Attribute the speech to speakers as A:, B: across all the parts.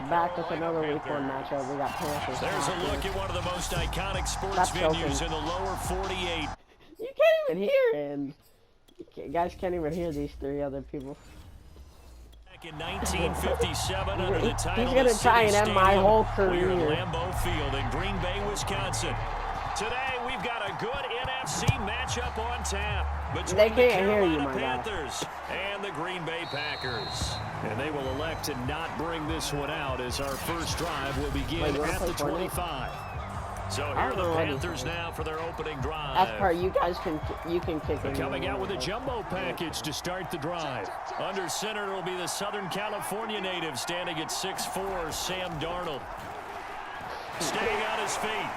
A: Back with another week 1 matchup. We got Panthers.
B: There's a look at one of the most iconic sports venues in the lower 48.
A: You can't even hear him. You guys can't even hear these 3 other people.
B: Back in 1957 under the title
A: He's going to try and end my whole career.
B: We're at Lambeau Field in Green Bay, Wisconsin. Today we've got a good NFC matchup on tap between the Carolina Panthers and the Green Bay Packers. And they will elect to not bring this one out as our first drive will begin at the 25. So here are the Panthers now for their opening drive.
A: That's part you guys can kick in.
B: Coming out with a jumbo package to start the drive. Under center will be the Southern California native standing at 6'4", Sam Darnold. Staying on his feet.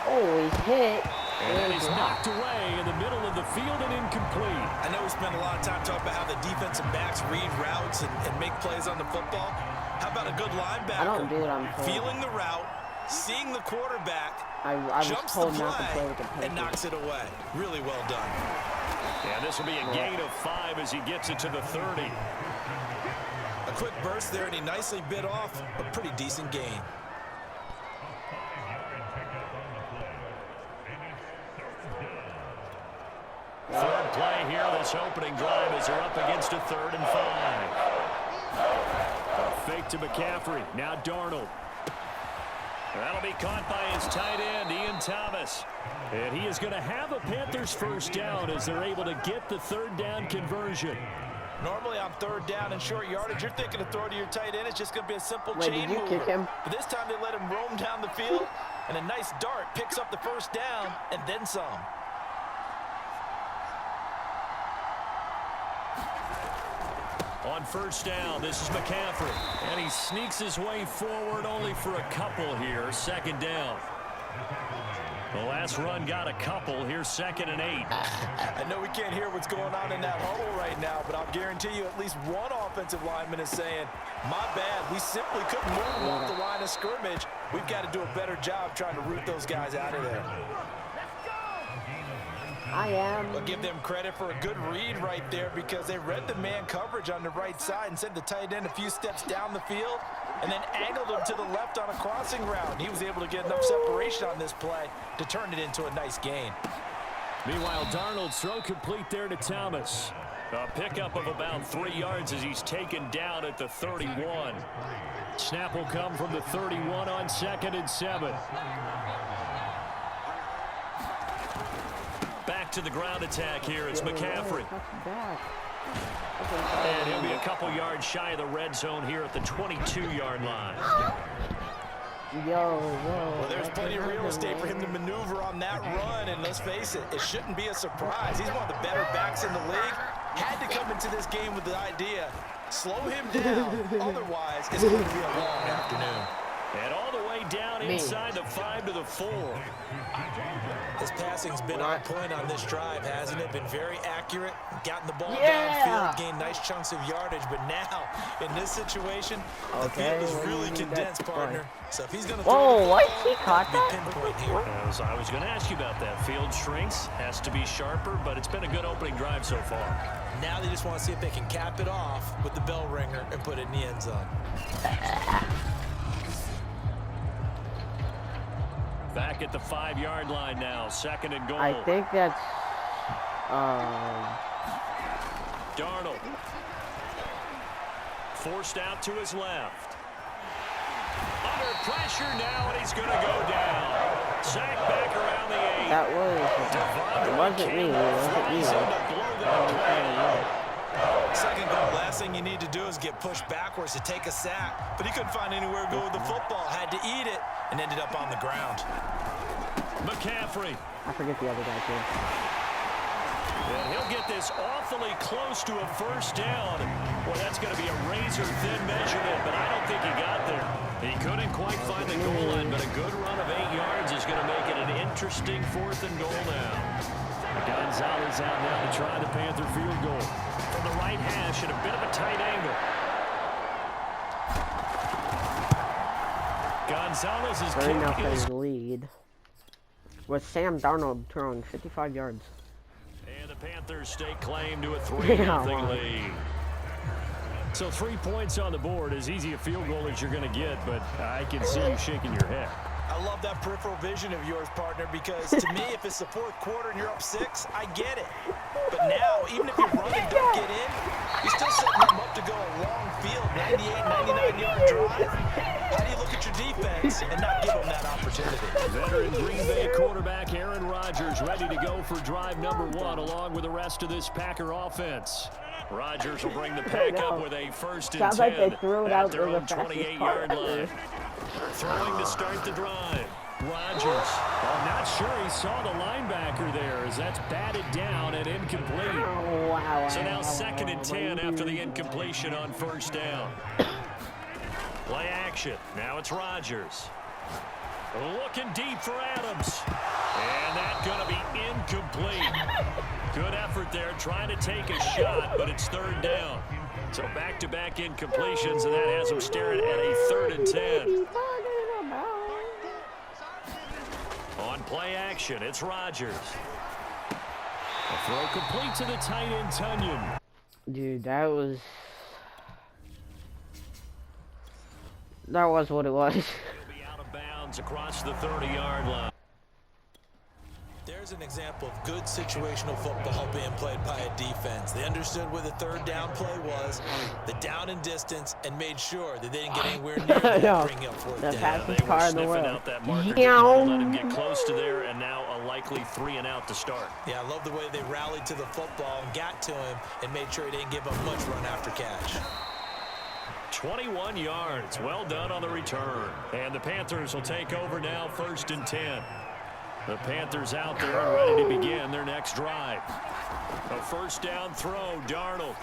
A: Oh, he's hit.
B: And he's knocked away in the middle of the field and incomplete.
C: I know we spent a lot of time talking about how the defensive backs read routes and make plays on the football. How about a good linebacker?
A: I don't do it on purpose.
C: Feeling the route, seeing the quarterback,
A: I
C: jumps
A: told
C: the
A: not to play
C: play,
A: with the
C: and knocks it away. Really well done.
B: And this will be a gain of 5 as he gets it to the 30.
C: A quick burst there, and he nicely bit off a pretty decent gain.
B: Third play here, this opening drive as they're up against a 3rd and 5. A fake to McCaffrey, now Darnold. That'll be caught by his tight end, Ian Thomas. And he is going to have a Panthers first down as they're able to get the 3rd down conversion.
C: Normally on 3rd down and short yardage, you're thinking to throw to your tight end. It's just going to be a simple chain
A: did you
C: mover.
A: kick him?
C: But this time they let him roam down the field, and a nice dart picks up the first down and then some.
B: On first down, this is McCaffrey. And he sneaks his way forward only for a couple here. 2nd down. The last run got a couple. Here's 2nd and 8.
C: I know we can't hear what's going on in that huddle right now, but I'll guarantee you at least one offensive lineman is saying, my bad, we simply couldn't move off the line of scrimmage. We've got to do a better job trying to root those guys out of there.
A: I am.
C: I'll give them credit for a good read right there because they read the man coverage on the right side and sent the tight end a few steps down the field and then angled him to the left on a crossing route. He was able to get enough separation on this play to turn it into a nice gain.
B: Meanwhile, Darnold's throw complete there to Thomas. A pickup of about 3 yards as he's taken down at the 31. Snap will come from the 31 on 2nd and 7. Back to the ground attack here. It's McCaffrey. And he'll be a couple yards shy of the red zone here at the 22-yard line.
C: Well, there's plenty of real estate for him to maneuver on that run, and let's face it, it shouldn't be a surprise. He's one of the better backs in the league. Had to come into this game with the idea, slow him down, otherwise it's going to be a long afternoon.
B: And all the way down inside the 5 to the 4.
C: His passing's been on point on this drive, hasn't it? Been very accurate, gotten the ball downfield, gained nice chunks of yardage, but now, in this situation, the field is really condensed, partner. So if he's going to throw
A: what? He caught that?
C: Pinpoint here.
B: I was going to ask you about that. Field shrinks, has to be sharper, but it's been a good opening drive so far.
C: Now they just want to see if they can cap it off with the bell ringer and put it in the end zone.
B: Back at the 5-yard line now, 2nd and goal.
A: I think that's
B: Darnold. Forced out to his left. Under pressure now, and he's going to go down. Sack back around the 8.
A: That wasn't me. It wasn't me.
C: Second goal, last thing you need to do is get pushed backwards to take a sack. But he couldn't find anywhere to go with the football. Had to eat it and ended up on the ground.
B: McCaffrey.
A: I forget the other guy too.
B: And he'll get this awfully close to a first down. Well, that's going to be a razor-thin measurement, but I don't think he got there. He couldn't quite find the goal line, but a good run of 8 yards is going to make it an interesting 4th and goal now. Gonzalez out now to try the Panther field goal. From the right hash at a bit of a tight angle. Gonzalez's kick is
A: lead. With Sam Darnold throwing 55 yards.
B: And the Panthers stake claim to a 3-0 lead. So 3 points on the board, as easy a field goal as you're going to get, but I can see you shaking your head.
C: I love that peripheral vision of yours, partner, because to me, if it's the fourth quarter and you're up 6, I get it. But now, even if you run and don't get in, you're still setting them up to go a long field, 98, 99-yard drive. How do you look at your defense and not give them that opportunity?
B: Veteran Green Bay quarterback Aaron Rodgers ready to go for drive number 1 along with the rest of this Packer offense. Rodgers will bring the pack up with a 1st and 10
A: Sounds like they threw it
B: at
A: out
B: their
A: the
B: own
A: fastest
B: 28-yard
A: part.
B: line. Throwing to start the drive. Rodgers. I'm not sure he saw the linebacker there as that's batted down and incomplete.
A: Oh, wow.
B: So now 2nd and 10 after the incompletion on 1st down. Play action. Now it's Rodgers. Looking deep for Adams. And that's going to be incomplete. Good effort there, trying to take a shot, but it's 3rd down. So back-to-back incompletions, and that has him staring at a 3rd and 10. On play action, it's Rodgers. A throw complete to the tight end, Tunyon.
A: Dude, that was what it was.
B: He'll be out of bounds across the 30-yard line.
C: There's an example of good situational football being played by a defense. They understood where the 3rd down play was, the down and distance, and made sure that they didn't get anywhere near that bring up 4th
A: The
C: down.
A: fastest car in the world.
B: Out that marker, let him get close to there, and now a likely 3 and out to start.
C: Yeah, I love the way they rallied to the football and got to him and made sure he didn't give up much run after catch.
B: 21 yards. Well done on the return. And the Panthers will take over now, 1st and 10. The Panthers out there and ready to begin their next drive. A 1st down throw, Darnold.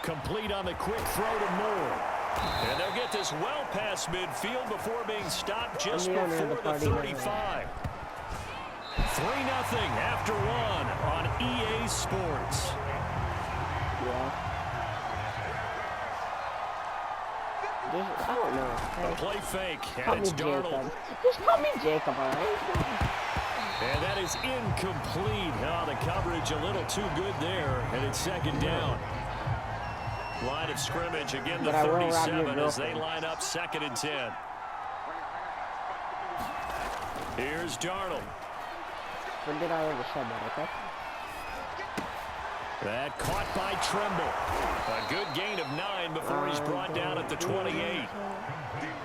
B: Complete on the quick throw to Moore. And they'll get this well past midfield before being stopped just before the 35. 3-0 after 1 on EA Sports.
A: Yeah. I don't know.
B: A play fake,
A: Call
B: and it's
A: me
B: Darnold.
A: Jacob. Just call me Jacob, alright?
B: And that is incomplete. Oh, the coverage a little too good there, and it's 2nd down. Line of scrimmage, again the 37 as they line up 2nd and 10. Here's Darnold.
A: When did I ever say that, okay?
B: That caught by Trimble. A good gain of 9 before he's brought down at the 28.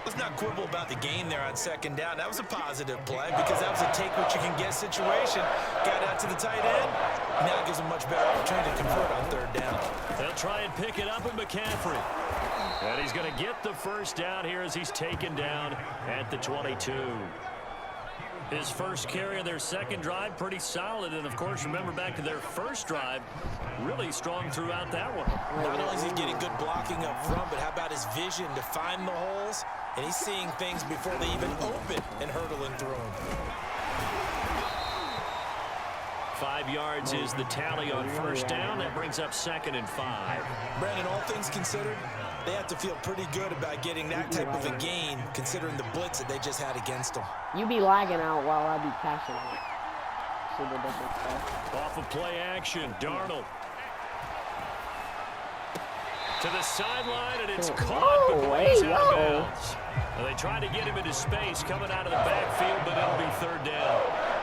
C: Let's not quibble about the gain there on 2nd down. That was a positive play because that was a take-what-you-can-get situation. Got out to the tight end. Now it gives him much better opportunity to convert on 3rd down.
B: They'll try and pick it up with McCaffrey. And he's going to get the 1st down here as he's taken down at the 22. His first carry of their 2nd drive, pretty solid. And, of course, remember back to their 1st drive, really strong throughout that one.
C: Not only is he getting good blocking up front, but how about his vision to find the holes? And he's seeing things before they even open and hurtling through them.
B: 5 yards is the tally on 1st down. That brings up 2nd and 5.
C: Brandon, all things considered, they have to feel pretty good about getting that type of a gain, considering the blitz that they just had against them.
A: You be lagging out while I be passing out. See the difference there.
B: Off of play action, Darnold. To the sideline, and it's caught before he's out of bounds. Well, they tried to get him into space coming out of the backfield, but it'll be 3rd down.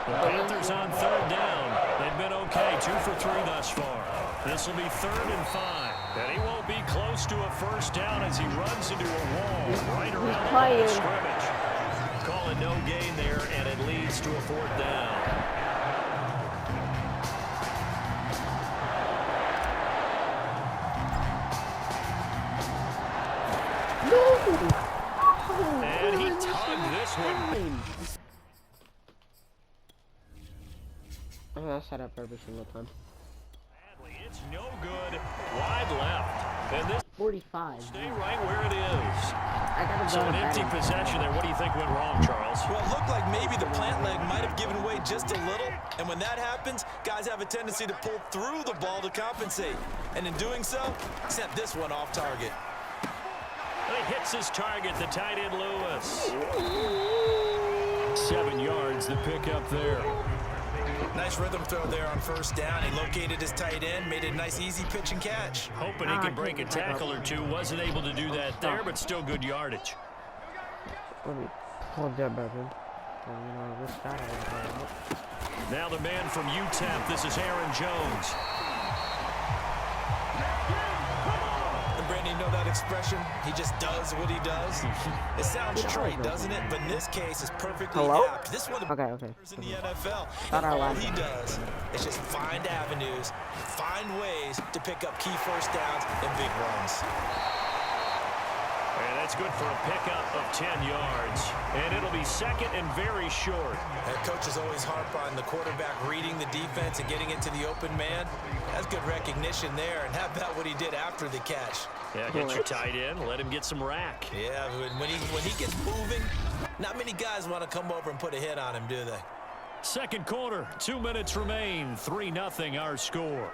B: The Panthers on 3rd down. They've been okay, 2 for 3 thus far. This will be 3rd and 5. And he won't be close to a 1st down as he runs into a wall right around the line of scrimmage. Calling no gain there, and it leads to a 4th down. And he tugged this one.
A: I'm gonna set up every single time.
B: It's no good. Wide left. And this
A: 45.
B: stay right where it is.
A: I gotta
B: So
A: go
B: an
A: to
B: empty
A: bed.
B: possession there. What do you think went wrong, Charles?
C: Well, it looked like maybe the plant leg might have given way just a little. And when that happens, guys have a tendency to pull through the ball to compensate. And in doing so, sent this one off target.
B: And he hits his target, the tight end Lewis. 7 yards, the pickup there.
C: Nice rhythm throw there on first down. He located his tight end, made a nice easy pitch and catch.
B: Hoping he could break a tackle or two. Wasn't able to do that there, but still good yardage.
A: Let me hold that back in.
B: Now the man from UTEP, this is Aaron Jones.
C: And Brandon, you know that expression? He just does what he does. It sounds trite, doesn't it? But in this case, it's perfectly apt. This one
A: okay.
C: in the NFL. And all he does is just find avenues, find ways to pick up key first downs and big runs.
B: And that's good for a pickup of 10 yards. And it'll be second and very short.
C: And coaches always harp on the quarterback reading the defense and getting into the open man. That's good recognition there. And how about what he did after the catch?
B: Yeah, get your tight end, let him get some rack.
C: Yeah, when he gets moving, not many guys want to come over and put a hit on him, do they?
B: Second quarter, 2 minutes remain, 3-0 our score.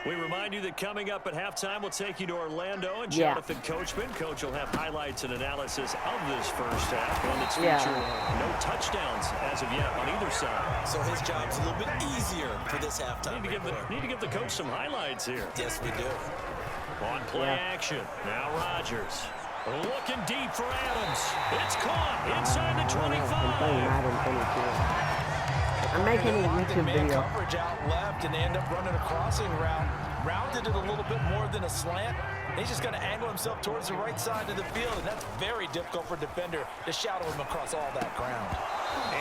B: We remind you that coming up at halftime, we'll take you to Orlando and Jonathan Coachman. Coach will have highlights and analysis of this first half, one that's featured no touchdowns as of yet on either side.
C: So his job's a little bit easier for this halftime.
B: Need to give the coach some highlights here.
C: Yes, we do.
B: On play action, now Rodgers. Looking deep for Adams. It's caught inside the 25.
A: I'm making a YouTube video.
C: Coverage out left and they end up running a crossing route. Rounded it a little bit more than a slant. He's just going to angle himself towards the right side of the field, and that's very difficult for a defender to shadow him across all that ground.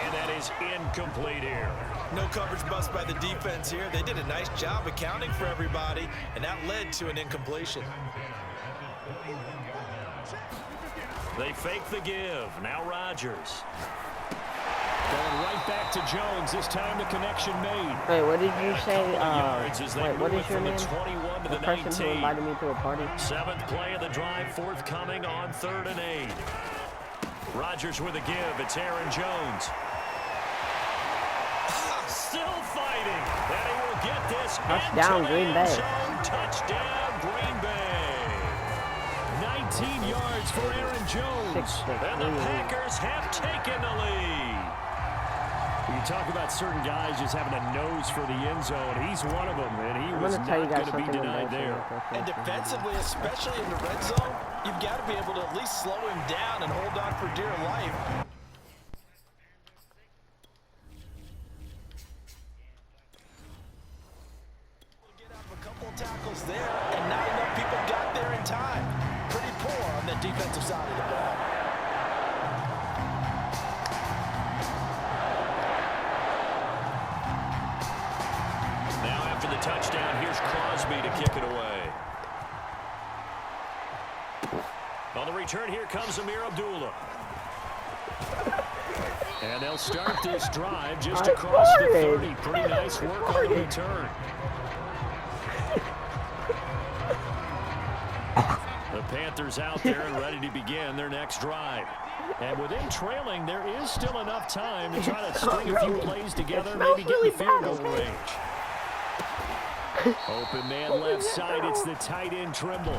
B: And that is incomplete here.
C: No coverage bust by the defense here. They did a nice job accounting for everybody, and that led to an incompletion.
B: They fake the give. Now Rodgers. Going right back to Jones. This time the connection made.
A: Wait, what did you say? Wait, what is your name?
B: 21 to
A: the person
B: 19.
A: who invited me to a party.
B: Seventh play of the drive, forthcoming on 3rd and 8. Rodgers with a give. It's Aaron Jones. Still fighting. And he will get this.
A: Touchdown, Green Bay.
B: Touchdown, Green Bay. 19 yards for Aaron Jones. And the Packers have taken the lead. You talk about certain guys just having a nose for the end zone. He's one of them, and he was not going to be denied there.
C: And defensively, especially in the red zone, you've got to be able to at least slow him down and hold on for dear life. Get up a couple tackles there, and not enough people got there in time. Pretty poor on the defensive side of the ball.
B: Touchdown. Here's Crosby to kick it away. On the return, here comes Amir Abdullah. And they'll start this drive just across the 30. Pretty nice work on the return. The Panthers out there and ready to begin their next drive. And with them trailing, there is still enough time to try to string a few plays together, maybe get in the field goal range. Open man left side, it's the tight end Trimble.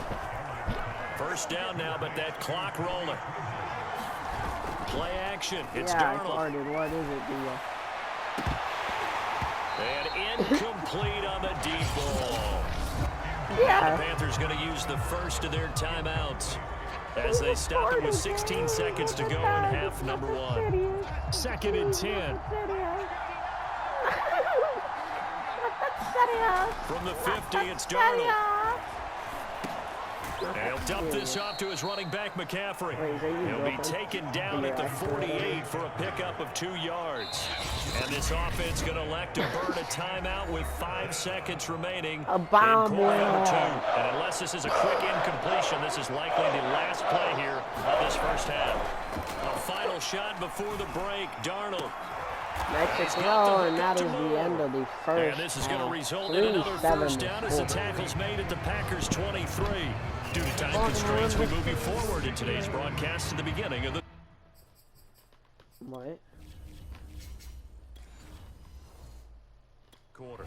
B: First down now, but that clock rolling. Play action, it's Darnold.
A: What is it,
B: And incomplete on the deep ball.
A: Yeah.
B: The Panthers going to use the first of their timeouts as they stop it with 16 seconds to go in half number 1. 2nd and 10. From the 50, it's Darnold. And he'll dump this off to his running back, McCaffrey. He'll be taken down at the 48 for a pickup of 2 yards. And this offense going to elect to burn a timeout with 5 seconds remaining in quarter number 2. And unless this is a quick incompletion, this is likely the last play here of this first half. A final shot before the break, Darnold.
A: Mexico, and that is the end of the first.
B: And this is going to result in another first down as the tackle's made at the Packers 23. Due to time constraints, we move you forward in today's broadcast to the beginning of the quarter.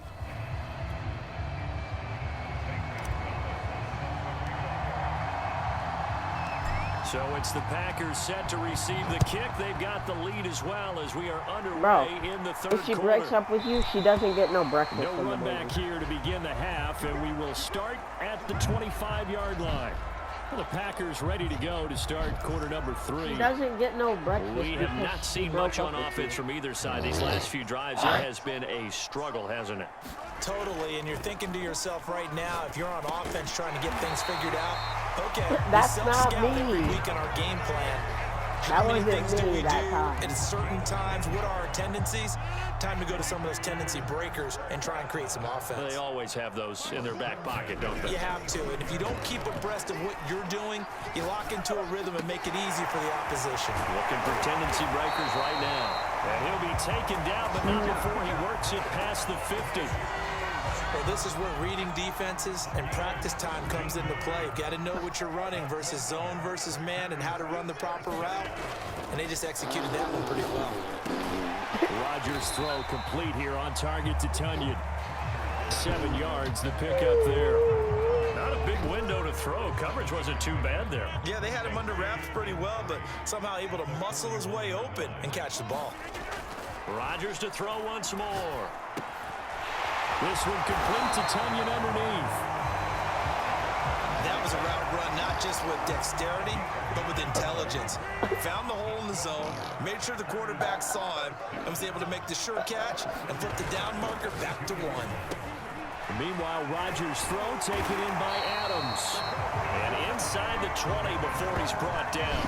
B: So it's the Packers set to receive the kick. They've got the lead as well as we are underway
A: Bro,
B: in the third
A: if she
B: quarter.
A: breaks up with you, she doesn't get no breakfast.
B: No run back here to begin the half, and we will start at the 25-yard line. Well, the Packers ready to go to start quarter number 3.
A: She doesn't get no breakfast.
B: We have not seen much on offense from either side. These last few drives, it has been a struggle, hasn't it?
C: Totally, and you're thinking to yourself right now, if you're on offense trying to get things figured out, okay,
A: That's
C: we
A: not
C: self-scout
A: me.
C: every week in our game plan.
A: That
C: How many
A: wasn't
C: things do
A: me
C: we
A: that
C: do
A: time.
C: at certain times? What are our tendencies? Time to go to some of those tendency breakers and try and create some offense.
B: They always have those in their back pocket, don't they?
C: You have to, and if you don't keep abreast of what you're doing, you lock into a rhythm and make it easy for the opposition.
B: Looking for tendency breakers right now. And he'll be taken down, but not before he works it past the 50.
C: Well, this is where reading defenses and practice time comes into play. You've got to know what you're running versus zone versus man and how to run the proper route. And they just executed that one pretty well.
B: Rodgers' throw complete here on target to Tunyon. 7 yards, the pickup there. Not a big window to throw. Coverage wasn't too bad there.
C: Yeah, they had him under wraps pretty well, but somehow able to muscle his way open and catch the ball.
B: Rodgers to throw once more. This one complete to Tunyon underneath.
C: That was a route run not just with dexterity, but with intelligence. Found the hole in the zone, made sure the quarterback saw him, and was able to make the sure catch and flip the down marker back to 1.
B: Meanwhile, Rodgers' throw taken in by Adams. And inside the 20 before he's brought down.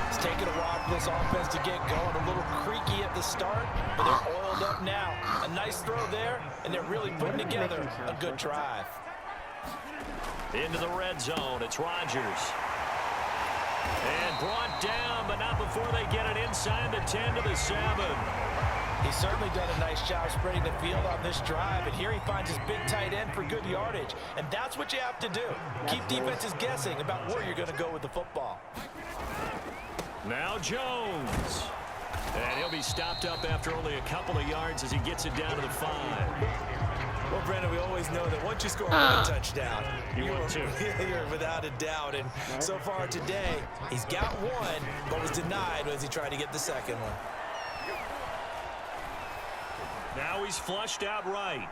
C: It's taken a while for this offense to get going. A little creaky at the start, but they're oiled up now. A nice throw there, and they're really putting together a good drive.
B: Into the red zone, it's Rodgers. And brought down, but not before they get it inside the 10 to the 7.
C: He's certainly done a nice job spreading the field on this drive, and here he finds his big tight end for good yardage. And that's what you have to do. Keep defenses guessing about where you're going to go with the football.
B: Now Jones. And he'll be stopped up after only a couple of yards as he gets it down to the 5.
C: Well, Brandon, we always know that once you score one touchdown,
B: You win two.
C: You're without a doubt. And so far today, he's got one, but was denied as he tried to get the second one.
B: Now he's flushed out right.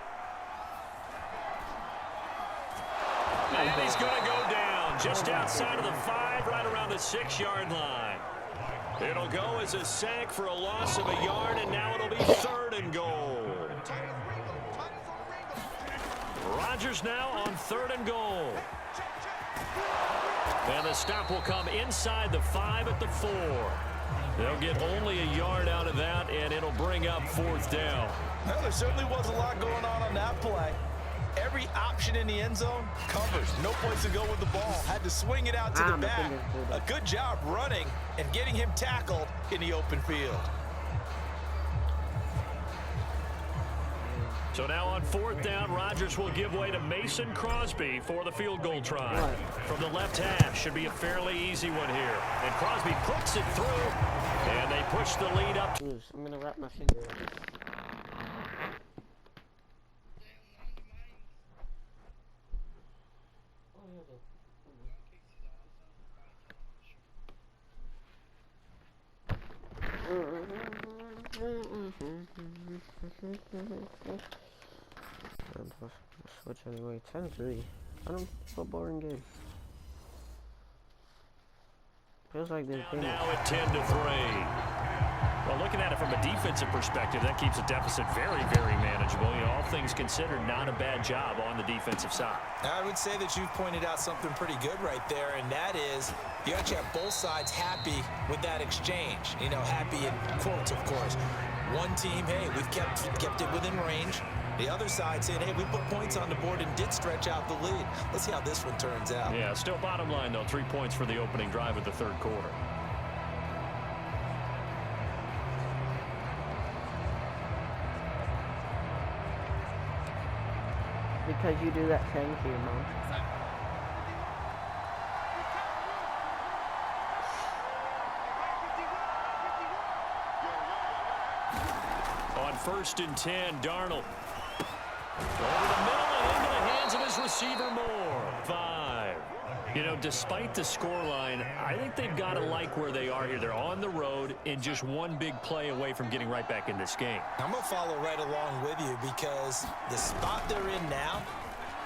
B: And he's going to go down just outside of the 5, right around the 6-yard line. It'll go as a sack for a loss of a yard, and now it'll be 3rd and goal. Rodgers now on 3rd and goal. And the stop will come inside the 5 at the 4. They'll get only a yard out of that, and it'll bring up 4th down.
C: Well, there certainly was a lot going on that play. Every option in the end zone covers. No place to go with the ball. Had to swing it out to the back. A good job running and getting him tackled in the open field.
B: So now on 4th down, Rodgers will give way to Mason Crosby for the field goal try. From the left hash, should be a fairly easy one here. And Crosby puts it through, and they push the lead up.
A: I'm going to wrap my finger around this. Switch anyway. 10-3. I don't feel boring game. Feels like this game.
B: Now at 10-3. Well, looking at it from a defensive perspective, that keeps the deficit very, very manageable. You know, all things considered, not a bad job on the defensive side.
C: I would say that you've pointed out something pretty good right there, and that is you actually have both sides happy with that exchange. You know, happy in quotes, of course. One team, hey, we've kept it within range. The other side saying, hey, we put points on the board and did stretch out the lead. Let's see how this one turns out.
B: Yeah, still bottom line, though, 3 points for the opening drive of the 3rd quarter.
A: Because you do that thing to your mom.
B: On 1st and 10, Darnold. Over the middle and into the hands of his receiver Moore. 5. You know, despite the scoreline, I think they've got to like where they are here. They're on the road and just one big play away from getting right back in this game.
C: I'm going to follow right along with you because the spot they're in now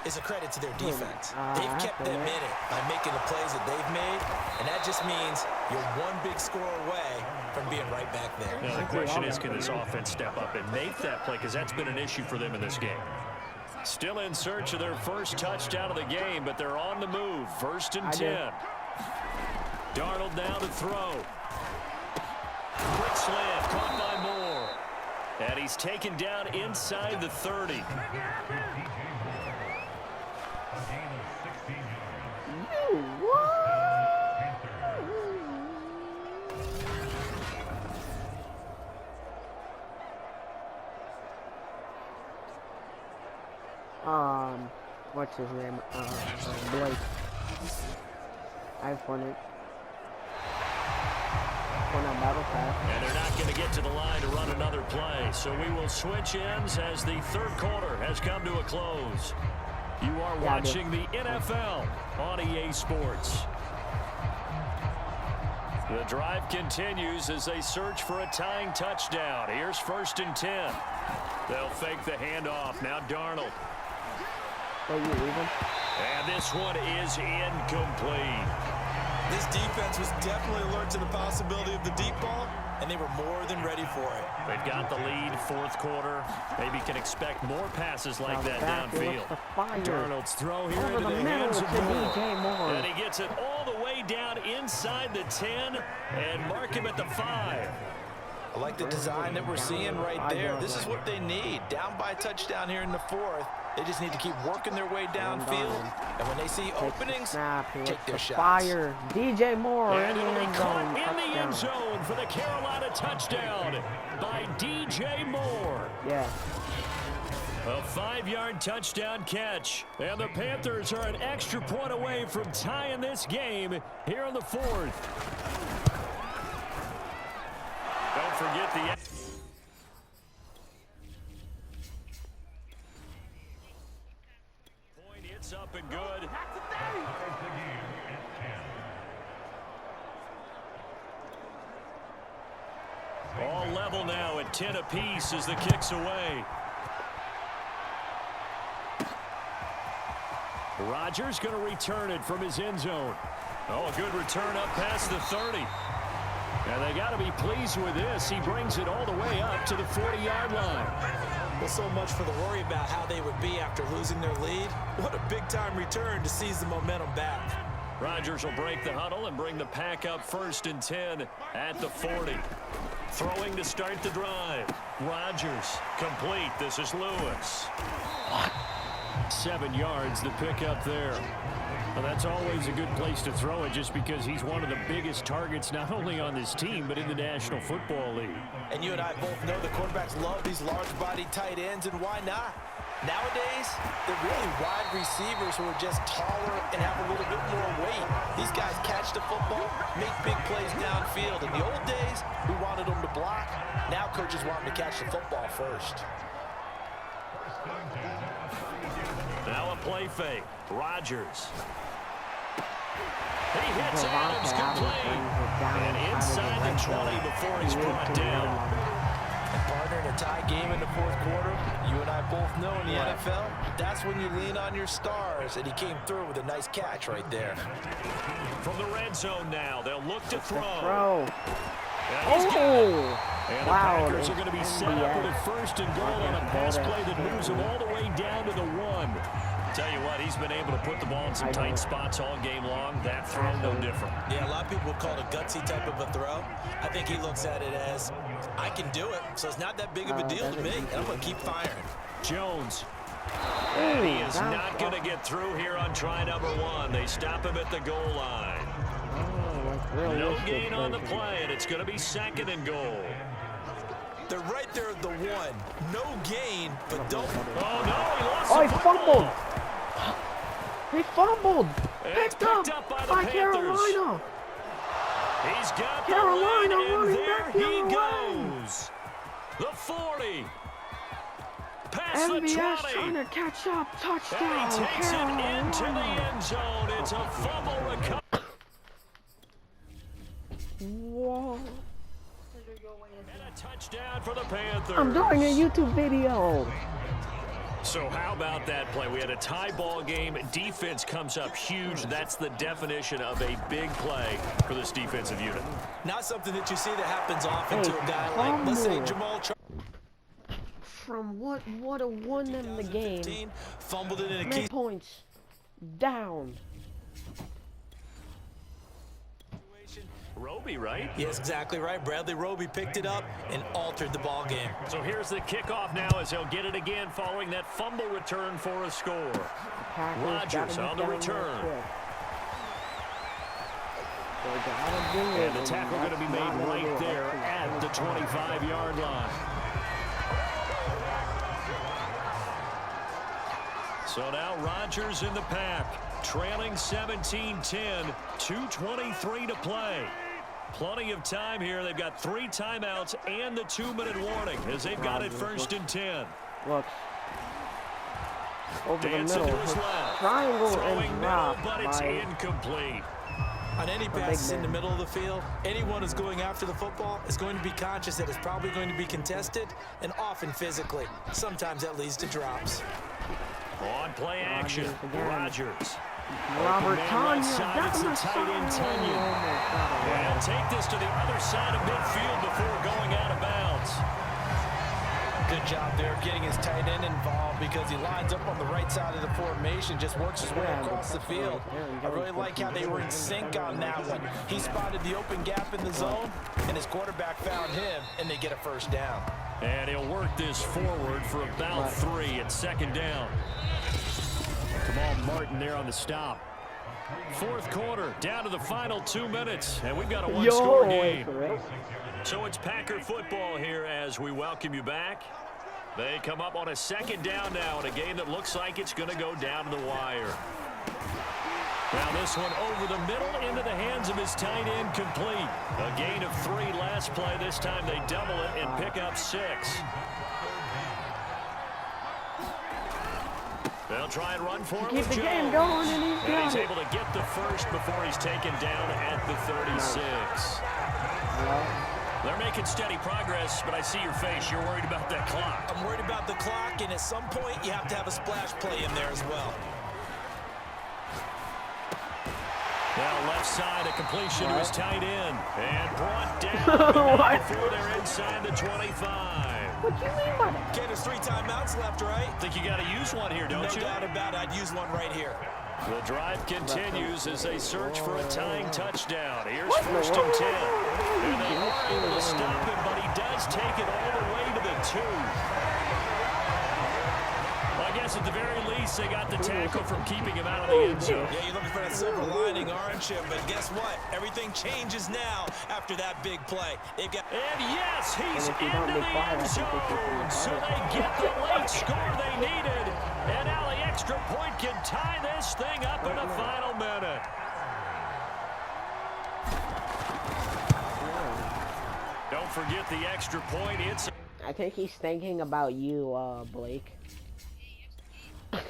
C: is a credit to their defense. They've kept them in it by making the plays that they've made, and that just means you're one big score away from being right back there.
B: Now, the question is, can this offense step up and make that play, because that's been an issue for them in this game. Still in search of their first touchdown of the game, but they're on the move. 1st and 10. Darnold now to throw. Quick slant, caught by Moore. And he's taken down inside the 30.
A: What's his name? Blake. I've won it. Battle Pass.
B: And they're not going to get to the line to run another play. So we will switch ends as the third quarter has come to a close. You are watching the NFL on EA Sports. The drive continues as they search for a tying touchdown. Here's 1st and 10. They'll fake the handoff. Now Darnold.
A: Oh, you leaving?
B: And this one is incomplete.
C: This defense was definitely alert to the possibility of the deep ball, and they were more than ready for it.
B: They've got the lead, 4th quarter. Maybe can expect more passes like that downfield. Darnold's throw here into the hands of Moore. And he gets it all the way down inside the 10 and mark him at the 5.
C: I like the design that we're seeing right there. This is what they need. Down by a touchdown here in the 4th. They just need to keep working their way downfield. And when they see openings, take their shots.
A: Fire. DJ Moore
B: and it'll be caught in the end zone for the Carolina touchdown by DJ Moore.
A: Yeah.
B: A 5-yard touchdown catch. And the Panthers are an extra point away from tying this game here in the 4th. Don't forget the... Point hits up and good. All level now at 10 apiece as the kick's away. Rodgers going to return it from his end zone. Oh, a good return up past the 30. And they got to be pleased with this. He brings it all the way up to the 40-yard line.
C: Well, so much for the worry about how they would be after losing their lead. What a big-time return to seize the momentum back.
B: Rodgers will break the huddle and bring the pack up 1st and 10 at the 40. Throwing to start the drive. Rodgers complete. This is Lewis. 7 yards, the pickup there. Well, that's always a good place to throw it just because he's one of the biggest targets not only on this team but in the National Football League.
C: And you and I both know the quarterbacks love these large-bodied tight ends, and why not? Nowadays, they're really wide receivers who are just taller and have a little bit more weight. These guys catch the football, make big plays downfield. In the old days, we wanted them to block. Now coaches want them to catch the football first.
B: Now a play fake. Rodgers. He hits Adams complete. And inside the 20 before he's brought down.
C: And partner, in a tie game in the 4th quarter, you and I both know in the NFL, that's when you lean on your stars. And he came through with a nice catch right there.
B: From the red zone now, they'll look to throw. And the Packers are going to be set up with a 1st and goal on a pass play that moves them all the way down to the 1. Tell you what, he's been able to put the ball in some tight spots all game long. That throw, no different.
C: Yeah, a lot of people would call it a gutsy type of a throw. I think he looks at it as, I can do it, so it's not that big of a deal to me, and I'm going to keep firing.
B: Jones. And he is not going to get through here on try number 1. They stop him at the goal line. No gain on the play, and it's going to be 2nd and goal.
C: They're right there at the 1. No gain, but don't.
B: Oh, no, he lost the
A: fumbled. He fumbled.
B: Picked up by
A: Carolina.
B: He's got
A: Carolina
B: the lead, and
A: running
B: there
A: back
B: he goes. The 40. past the 20.
A: trying to catch up. Touchdown.
B: And he takes it into the end zone. It's a fumble recovery.
A: Whoa.
B: And a touchdown for the Panthers.
A: I'm doing a YouTube video.
B: So how about that play? We had a tie ball game. Defense comes up huge. That's the definition of a big play for this defensive unit.
C: Not something that you see that happens often to a guy like, let's say, Jamal Charles.
A: From what would have won them the game.
C: Fumbled it in a
A: Many
C: key
A: points. Down.
B: Roby, right?
C: Yes, exactly right. Bradley Roby picked it up and altered the ball game.
B: So here's the kickoff now as he'll get it again following that fumble return for a score. Rodgers on the return. And the tackle going to be made right there at the 25-yard line. So now Rodgers in the pack, trailing 17-10, 2:23 to play. Plenty of time here. They've got 3 timeouts and the 2-minute warning as they've got it 1st and 10.
A: Look. Over
B: Dancing
A: the middle.
B: to his left.
A: Triangle
B: Throwing
A: and
B: middle,
A: drop.
B: but it's incomplete.
C: On any passes in the middle of the field, anyone who's going after the football is going to be conscious that it's probably going to be contested and often physically. Sometimes that leads to drops.
B: On play action, Rodgers.
A: Robert Tanya.
B: It's a tight end, Tunyon. And take this to the other side of midfield before going out of bounds.
C: Good job there getting his tight end involved because he lines up on the right side of the formation, just works his way across the field. I really like how they were in sync on that one. He spotted the open gap in the zone, and his quarterback found him, and they get a 1st down.
B: And he'll work this forward for about 3 at 2nd down. Kamal Martin there on the stop. 4th quarter, down to the final 2 minutes, and we've got a one-score game. So it's Packer football here as we welcome you back. They come up on a 2nd down now in a game that looks like it's going to go down to the wire. Now this one over the middle into the hands of his tight end, complete. A gain of 3 last play. This time they double it and pick up 6. They'll try and run for him.
A: Keep the game going, and
B: he's able to get the 1st before he's taken down at the 36. They're making steady progress, but I see your face. You're worried about that clock.
C: I'm worried about the clock, and at some point, you have to have a splash play in there as well.
B: Now left side, a completion to his tight end. And brought down before they're inside the 25.
A: What do you mean by that?
C: Okay, there's 3 timeouts left, right?
B: Think you got to use one here, don't you?
C: No doubt about it. I'd use one right here.
B: The drive continues as they search for a tying touchdown. Here's 1st and 10. And they are able to stop him, but he does take it all the way to the 2. Well, I guess at the very least, they got the tackle from keeping him out of the end zone.
C: Yeah, you're looking for that silver lining, aren't you? But guess what? Everything changes now after that big play. They've got...
B: And yes, he's into the end zone. So they get the late score they needed. And now the extra point can tie this thing up in the final minute. Don't forget the extra point.
A: I think he's thinking about you, Blake.
B: And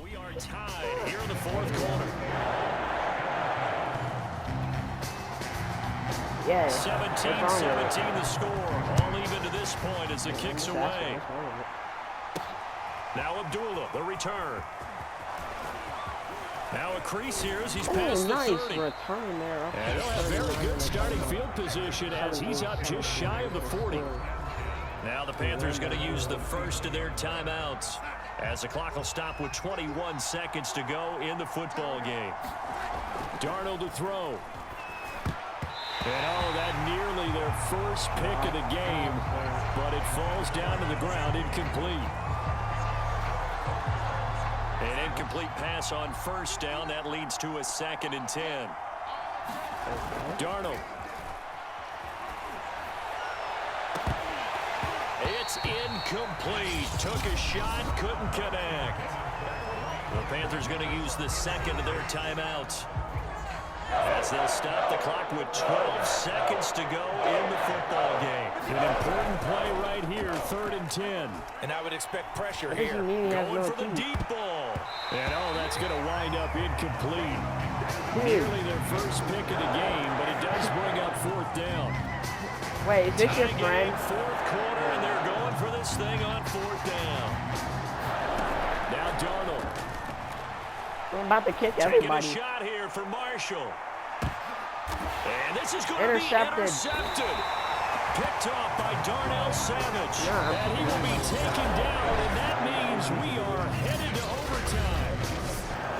B: we are tied here in the 4th quarter.
A: Yeah.
B: 17-17 the score. All even to this point as the kick's away. Now Abdullah, the return. Now a crease here as he's past the 30.
A: Return there.
B: And he'll have very good starting field position as he's up just shy of the 40. Now the Panthers going to use the 1st of their timeouts as the clock will stop with 21 seconds to go in the football game. Darnold to throw. And that nearly their 1st pick of the game, but it falls down to the ground, incomplete. An incomplete pass on 1st down. That leads to a 2nd and 10. Darnold. It's incomplete. Took a shot, couldn't connect. The Panthers going to use the 2nd of their timeouts. As as they'll stop the clock with 12 seconds to go in the football game.
D: An important play right here, 3rd and 10.
C: And I would expect pressure
A: What
C: here.
A: does he mean he has
B: Going
A: no
B: for the
A: team?
B: deep ball.
D: And that's going to wind up incomplete.
A: Dude.
D: Nearly their first pick of the game, but it does bring up 4th down.
A: Wait, is this your
B: Tie
A: friend?
B: game, 4th quarter, and they're going for this thing on 4th down.
D: Now Darnold.
A: I'm about to kick
B: Taking a
A: everybody.
B: shot here for Marshall. And this is going to be
A: Intercepted.
B: intercepted. Picked off by Darnell Savage.
A: Yeah.
D: And he will be taken down, and that means we are headed to overtime.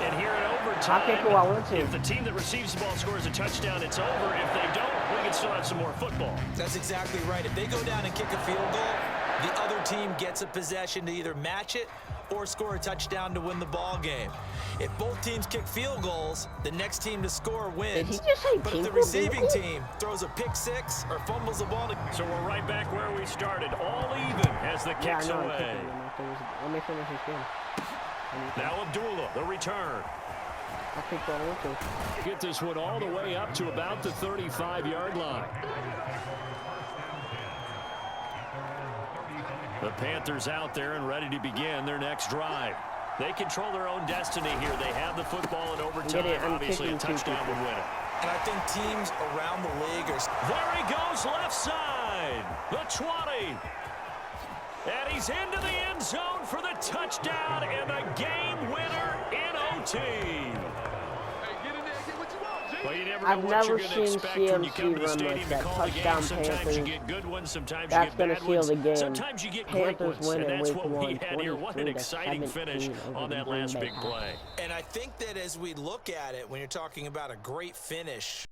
B: And here in
A: I'll kick who I want
B: overtime,
A: to.
B: if the team that receives the ball scores a touchdown, it's over. If they don't, we can still have some more football.
C: That's exactly right. If they go down and kick a field goal, the other team gets a possession to either match it or score a touchdown to win the ball game. If both teams kick field goals, the next team to score wins.
A: Did he just say
C: But if the
A: Tinkle
C: receiving
A: Dinkle?
C: team throws a pick six or fumbles the ball,
B: So we're right back where we started, all even as the
A: Yeah, I
B: kicks
A: know.
B: away.
A: Let me finish this game.
B: Now Abdullah, the return.
A: I'll kick who I want to.
D: Get this one all the way up to about the 35-yard line.
B: The Panthers out there and ready to begin their next drive. They control their own destiny here. They have the football in overtime.
A: I'm
B: Obviously, a
A: kicking
B: touchdown would win it.
C: and I think teams around the league are...
B: There he goes, left side. The 20. And he's into the end zone for the touchdown and the game winner in OT. Well, you never know
A: I've
B: what
A: never
B: you're going to
A: seen
B: expect when you come to the
A: CMC run
B: stadium
A: like
B: to
A: that.
B: call the game.
A: Touchdown
B: Sometimes you
A: Panthers.
B: get good ones, sometimes
A: That's
B: you get
A: gonna
B: bad
A: seal
B: ones.
A: the game.
B: Sometimes you get great
A: Panthers
B: ones,
A: win
B: and
A: in
B: that's
A: week
B: what we
A: 1,
B: had here. What an
A: 23 to
B: exciting finish
A: 17
B: on that
A: over
B: last
A: Green
B: big
A: Bay.
B: play.
C: And I think that as we look at it, when you're talking about a great finish,